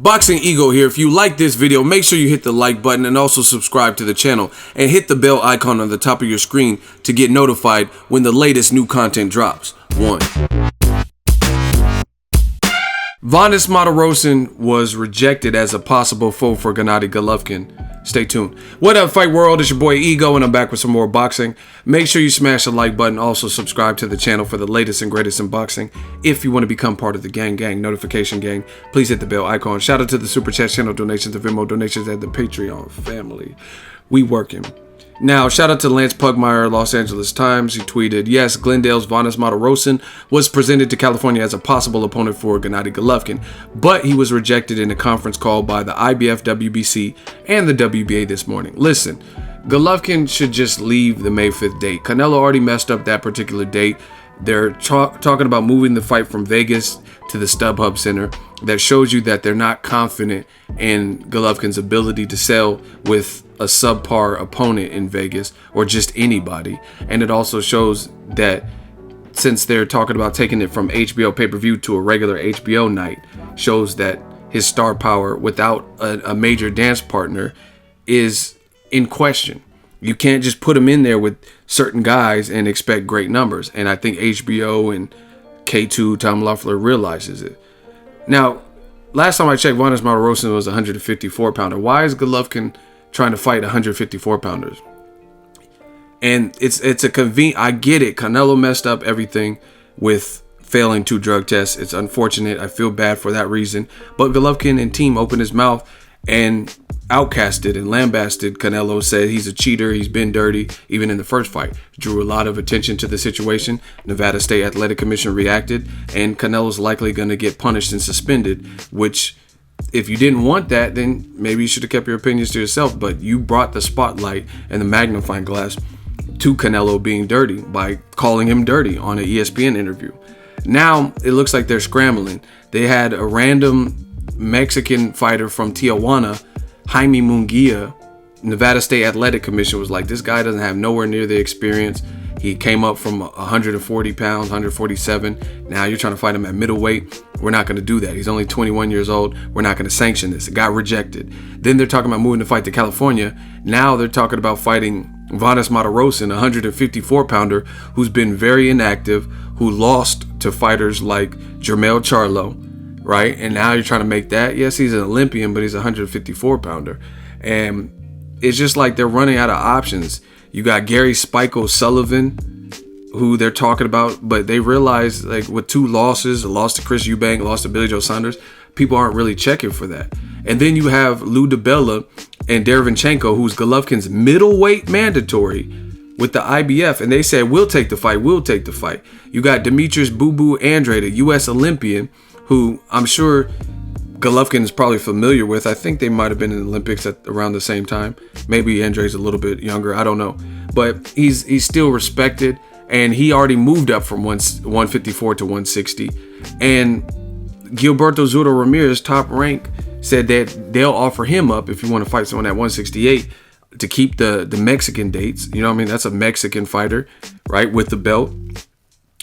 Boxing Ego here. If you like this video, make sure you hit the like button and also subscribe to the channel and hit the bell icon on the top of your screen to get notified when the latest new content drops. 1. Vanes Martirosyan was rejected as a possible foe for Gennady Golovkin. Stay tuned. What up, Fight World? It's your boy Ego, and I'm back with some more boxing. Make sure you smash the like button. Also, subscribe to the channel for the latest and greatest in boxing. If you want to become part of the gang notification gang, please hit the bell icon. Shout out to the Super Chat channel donations, the Venmo donations, and the Patreon family. We working. Now, shout out to Lance Pugmire, Los Angeles Times. He tweeted, yes, Glendale's Vanes Martirosyan was presented to California as a possible opponent for Gennady Golovkin, but he was rejected in a conference call by the IBF, WBC, and the WBA this morning. Listen, Golovkin should just leave the May 5th date. Canelo already messed up that particular date. They're talking about moving the fight from Vegas to the StubHub Center. That shows you that they're not confident in Golovkin's ability to sell with a subpar opponent in Vegas or just anybody. And it also shows that since they're talking about taking it from HBO pay-per-view to a regular HBO night, shows that his star power without a major dance partner is in question. You can't just put him in there with certain guys and expect great numbers. And I think HBO and K2, Tom Loeffler, realizes it. Now, last time I checked, Vanes Martirosyan was a 154-pounder. Why is Golovkin trying to fight 154-pounders? And it's a convenient. I get it. Canelo messed up everything with failing 2 drug tests. It's unfortunate. I feel bad for that reason. But Golovkin and team opened his mouth and outcasted and lambasted Canelo, said he's a cheater, he's been dirty, even in the first fight. Drew a lot of attention to the situation. Nevada State Athletic Commission reacted, and Canelo's likely going to get punished and suspended, which, if you didn't want that, then maybe you should have kept your opinions to yourself, but you brought the spotlight and the magnifying glass to Canelo being dirty by calling him dirty on an ESPN interview. Now, it looks like they're scrambling. They had a random Mexican fighter from Tijuana, Jaime Munguia. Nevada State Athletic Commission was like, this guy doesn't have nowhere near the experience. He came up from 140 pounds, 147. Now you're trying to fight him at middleweight. We're not going to do that. He's only 21 years old. We're not going to sanction this. It got rejected. Then they're talking about moving the fight to California. Now they're talking about fighting Vanes Martirosyan, a 154-pounder who's been very inactive, who lost to fighters like Jermell Charlo, right? And now you're trying to make that. Yes, he's an Olympian, but he's a 154-pounder. And it's just like they're running out of options. You got Gary Spike O'Sullivan, who they're talking about, but they realize, like, with 2 losses, a loss to Chris Eubank, a loss to Billy Joe Saunders, people aren't really checking for that. And then you have Lou DiBella and Derevyanchenko, who's Golovkin's middleweight mandatory with the IBF, and they said, we'll take the fight, we'll take the fight. You got Demetrius Boo Boo Andrade, a U.S. Olympian, who I'm sure Golovkin is probably familiar with. I think they might have been in the Olympics at around the same time. Maybe Andrade's a little bit younger, I don't know. But he's still respected, and he already moved up from 154 to 160. And Gilberto Zurdo Ramirez, top rank, said that they'll offer him up if you want to fight someone at 168 to keep the Mexican dates. You know what I mean? That's a Mexican fighter, right, with the belt.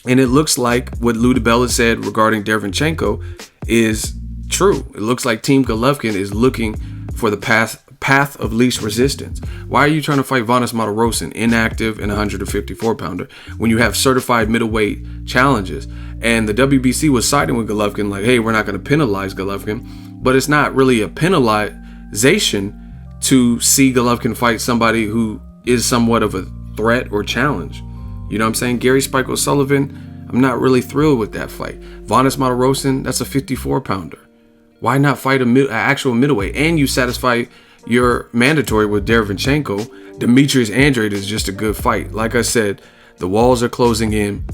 And it looks like what Lou DiBella said regarding Derevyanchenko is true. It looks like Team Golovkin is looking for the path of least resistance. Why are you trying to fight Vanes Martirosyan, inactive and 154-pounder, when you have certified middleweight challenges? And the WBC was siding with Golovkin, like, hey, we're not going to penalize Golovkin. But it's not really a penalization to see Golovkin fight somebody who is somewhat of a threat or challenge. You know what I'm saying? Gary Spike O'Sullivan, I'm not really thrilled with that fight. Vanes Martirosyan, that's a 54-pounder. Why not fight an actual middleweight? And you satisfy your mandatory with Derevyanchenko. Demetrius Andrade is just a good fight. Like I said, the walls are closing in.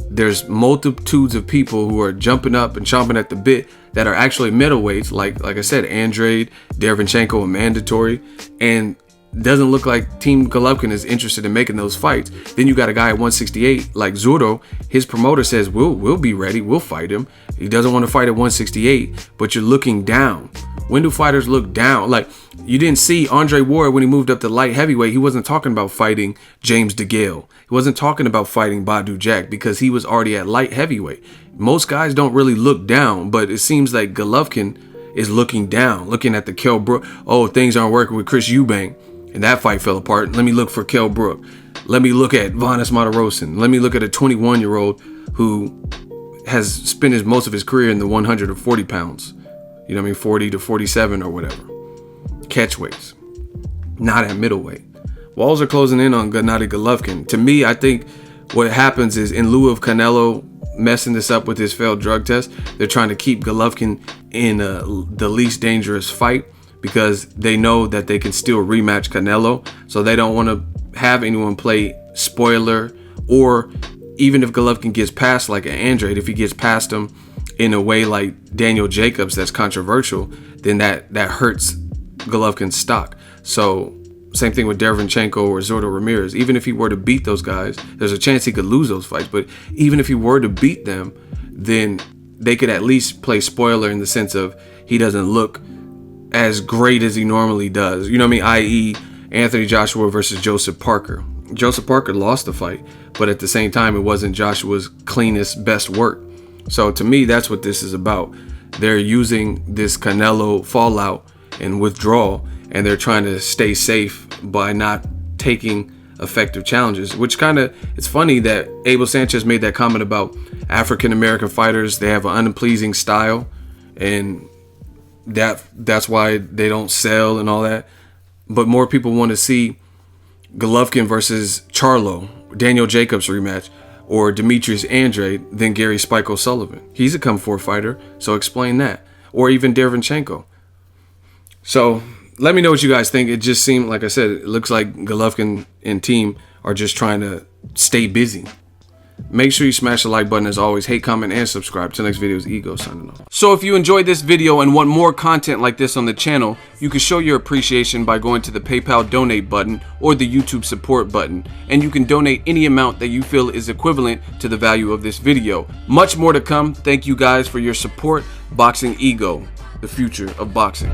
There's multitudes of people who are jumping up and chomping at the bit that are actually middleweights. Like I said, Andrade, Derevyanchenko are mandatory. And doesn't look like Team Golovkin is interested in making those fights. Then you got a guy at 168 like Zurdo. His promoter says, we'll be ready. We'll fight him. He doesn't want to fight at 168, but you're looking down. When do fighters look down? Like, you didn't see Andre Ward when he moved up to light heavyweight. He wasn't talking about fighting James DeGale. He wasn't talking about fighting Badu Jack because he was already at light heavyweight. Most guys don't really look down, but it seems like Golovkin is looking down, looking at the Kell Brook. Oh, things aren't working with Chris Eubank, and that fight fell apart. Let me look for Kell Brook. Let me look at Vanes Martirosyan. Let me look at a 21-year-old who has spent most of his career in the 140 pounds. You know what I mean? 40 to 47 or whatever. Catch weights. Not at middleweight. Walls are closing in on Gennady Golovkin. To me, I think what happens is, in lieu of Canelo messing this up with his failed drug test, they're trying to keep Golovkin in the least dangerous fight because they know that they can still rematch Canelo. So they don't want to have anyone play spoiler, or even if Golovkin gets past like an Andrade, if he gets past him in a way like Daniel Jacobs that's controversial, then that hurts Golovkin's stock. So same thing with Derevyanchenko or Zordo Ramirez. Even if he were to beat those guys, there's a chance he could lose those fights. But even if he were to beat them, then they could at least play spoiler in the sense of he doesn't look as great as he normally does. You know what I mean? I.e. Anthony Joshua versus Joseph Parker. Joseph Parker lost the fight, but at the same time, it wasn't Joshua's cleanest, best work. So to me, that's what this is about. They're using this Canelo fallout and withdrawal, and they're trying to stay safe by not taking effective challenges, which kind of, it's funny that Abel Sanchez made that comment about African-American fighters. They have an unpleasing style, and that's why they don't sell and all that. But more people want to see Golovkin versus Charlo, Daniel Jacobs rematch, or Demetrius Andrade than Gary Spike O'Sullivan. He's a come-forth fighter, so explain that. Or even Derevyanchenko. So let me know what you guys think. It just seemed, like I said, it looks like Golovkin and team are just trying to stay busy. Make sure you smash the like button as always. Hate, comment, and subscribe. Till next video is Ego signing off. So if you enjoyed this video and want more content like this on the channel, you can show your appreciation by going to the PayPal donate button or the YouTube support button. And you can donate any amount that you feel is equivalent to the value of this video. Much more to come. Thank you guys for your support. Boxing Ego, the future of boxing.